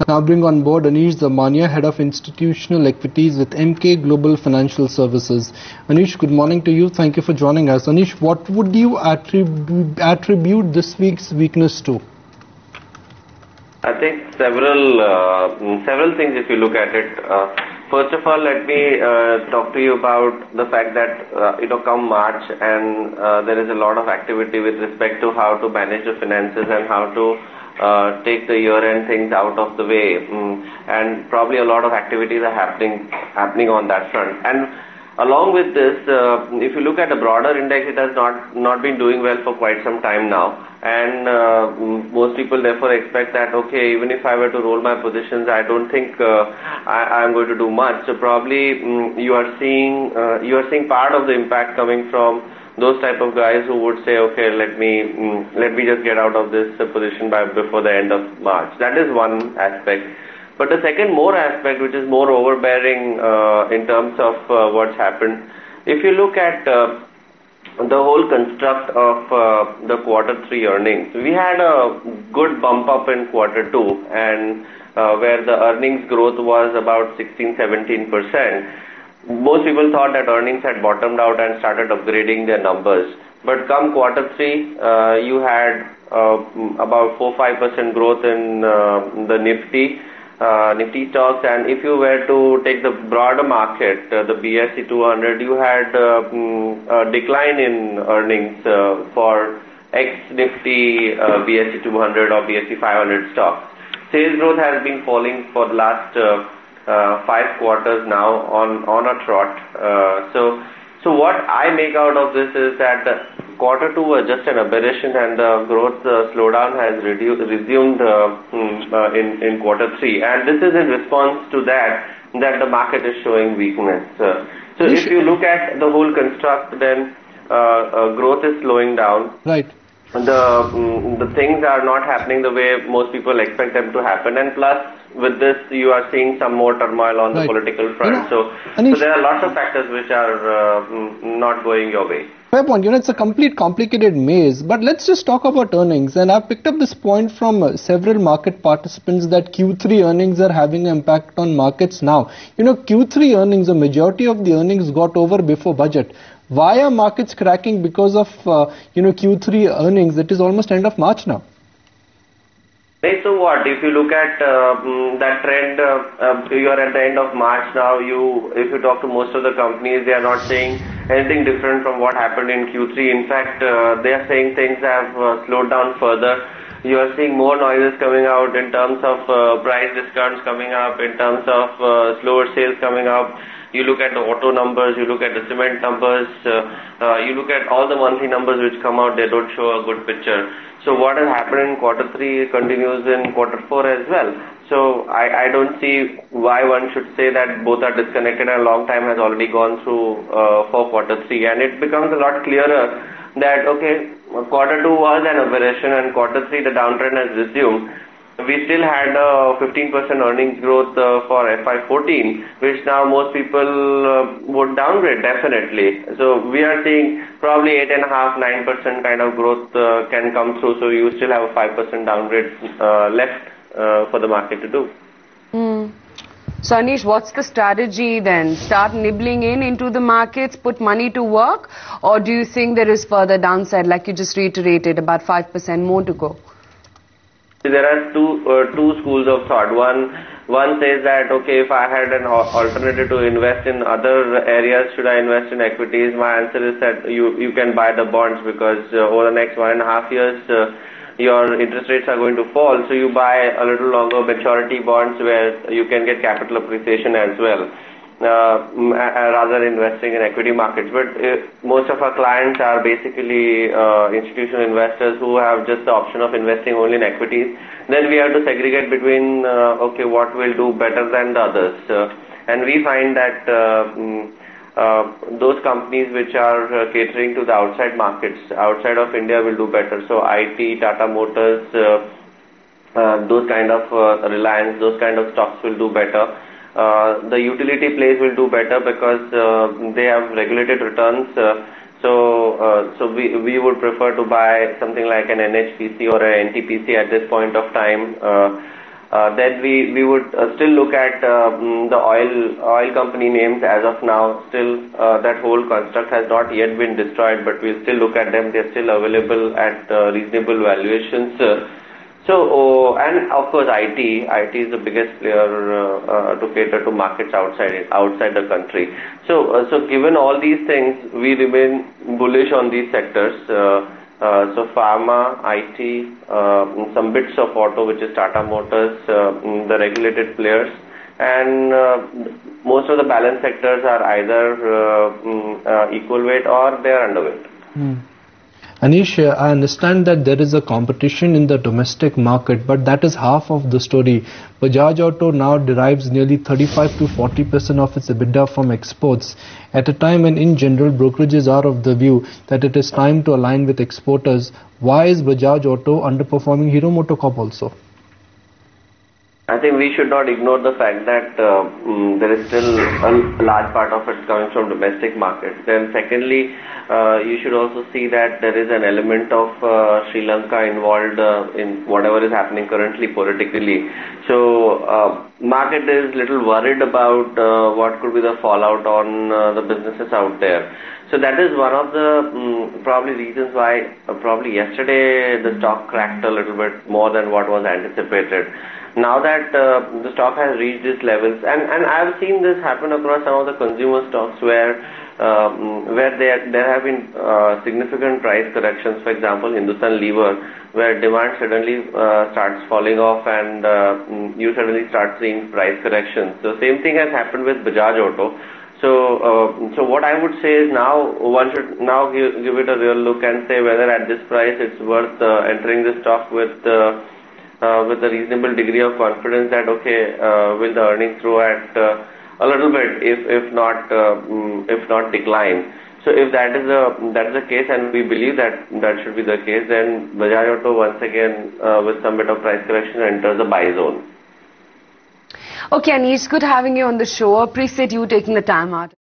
Now bring on board Anish Zamania, Head of Institutional Equities with Emkay Global Financial Services. Anish, good morning to you. Thank you for joining us. Anish, what would you attribute this week's weakness to? I think several things if you look at it. First of all, let me talk to you about the fact that come March and there is a lot of activity with respect to how to manage the finances and how to take the year-end things out of the way, and probably a lot of activities are happening on that front. And along with this, if you look at the broader index, it has not been doing well for quite some time now, and most people therefore expect that even if I were to roll my positions, I don't think I'm going to do much. So probably you are seeing part of the impact coming from those type of guys who would say, let me just get out of this position before the end of March. That is one aspect. But the second more aspect, which is more overbearing in terms of what's happened, if you look at the whole construct of the quarter 3 earnings, we had a good bump up in quarter 2, and where the earnings growth was about 16-17%. Most people thought that earnings had bottomed out and started upgrading their numbers. But come quarter 3, you had about 4-5% growth in the Nifty stocks, and if you were to take the broader market, the BSE 200, you had a decline in earnings for ex-Nifty BSE 200 or BSE 500 stocks. Sales growth has been falling for the last 5 quarters now on a trot. So what I make out of this is that quarter 2 was just an aberration, and the growth slowdown has resumed in quarter 3, and this is in response to that the market is showing weakness. So if you look at the whole construct, then growth is slowing down. Right. The things are not happening the way most people expect them to happen, and plus with this you are seeing some more turmoil on the political front. So there are lots of factors which are not going your way. Fair point. It's a complete complicated maze, but let's just talk about earnings. And I've picked up this point from several market participants that Q3 earnings are having an impact on markets now. Q3 earnings, a majority of the earnings got over before budget. Why are markets cracking because of Q3 earnings? It is almost end of March now. So what? If you look at that trend, you are at the end of March now. If you talk to most of the companies, they are not saying anything different from what happened in Q3. In fact, they are saying things have slowed down further. You are seeing more noises coming out in terms of price discounts coming up, in terms of slower sales coming up. You look at the auto numbers, you look at the cement numbers, you look at all the monthly numbers which come out, they don't show a good picture. So what has happened in quarter 3 continues in quarter 4 as well. So I don't see why one should say that both are disconnected, and a long time has already gone through for quarter 3, and it becomes a lot clearer that quarter 2 was an aberration, and quarter 3 the downtrend has resumed. We still had 15% earnings growth for FY14, which now most people would downgrade definitely. So we are seeing probably 8.5-9% kind of growth can come through. So you still have a 5% downgrade left for the market to do. So Anish, what's the strategy then? Start nibbling into the markets, put money to work, or do you think there is further downside, like you just reiterated, about 5% more to go? There are two schools of thought. One says that if I had an alternative to invest in other areas, should I invest in equities? My answer is that you can buy the bonds, because over the next 1.5 years your interest rates are going to fall. So you buy a little longer maturity bonds where you can get capital appreciation as well, rather than investing in equity markets. But most of our clients are basically institutional investors who have just the option of investing only in equities. Then we have to segregate between what will do better than the others, and we find that those companies which are catering to the outside markets, outside of India, will do better. So IT, Tata Motors, those kind of Reliance, those kind of stocks will do better. The utility plays will do better because they have regulated returns. So we would prefer to buy something like an NHPC or an NTPC at this point of time. Then we would still look at the oil company names as of now. Still, that whole construct has not yet been destroyed, but we'll still look at them. They're still available at reasonable valuations. And of course, IT is the biggest player to cater to markets outside the country. So given all these things, we remain bullish on these sectors. So pharma, IT, some bits of auto, which is Tata Motors, the regulated players, and most of the balance sectors are either equal weight or they are underweight. Anish, I understand that there is a competition in the domestic market, but that is half of the story. Bajaj Auto now derives nearly 35 to 40% of its EBITDA from exports, at a time when in general brokerages are of the view that it is time to align with exporters. Why is Bajaj Auto underperforming Hero MotoCorp also? I think we should not ignore the fact that there is still a large part of it coming from domestic markets. Then secondly, you should also see that there is an element of Sri Lanka involved in whatever is happening currently politically. So market is little worried about what could be the fallout on the businesses out there. So that is one of the probably reasons why probably yesterday the stock cracked a little bit more than what was anticipated. Now that the stock has reached these levels, and I've seen this happen across some of the consumer stocks where there have been significant price corrections. For example, Hindustan Lever, where demand suddenly starts falling off and you suddenly start seeing price corrections. So same thing has happened with Bajaj Auto. So what I would say is now one should now give it a real look and say whether at this price it's worth entering the stock with a reasonable degree of confidence that okay, will the earnings grow at a little bit, if not decline. So if that is the case, and we believe that should be the case, then Bajaj Auto once again with some bit of price correction enters the buy zone. Okay, Anish, good having you on the show. Appreciate you taking the time out.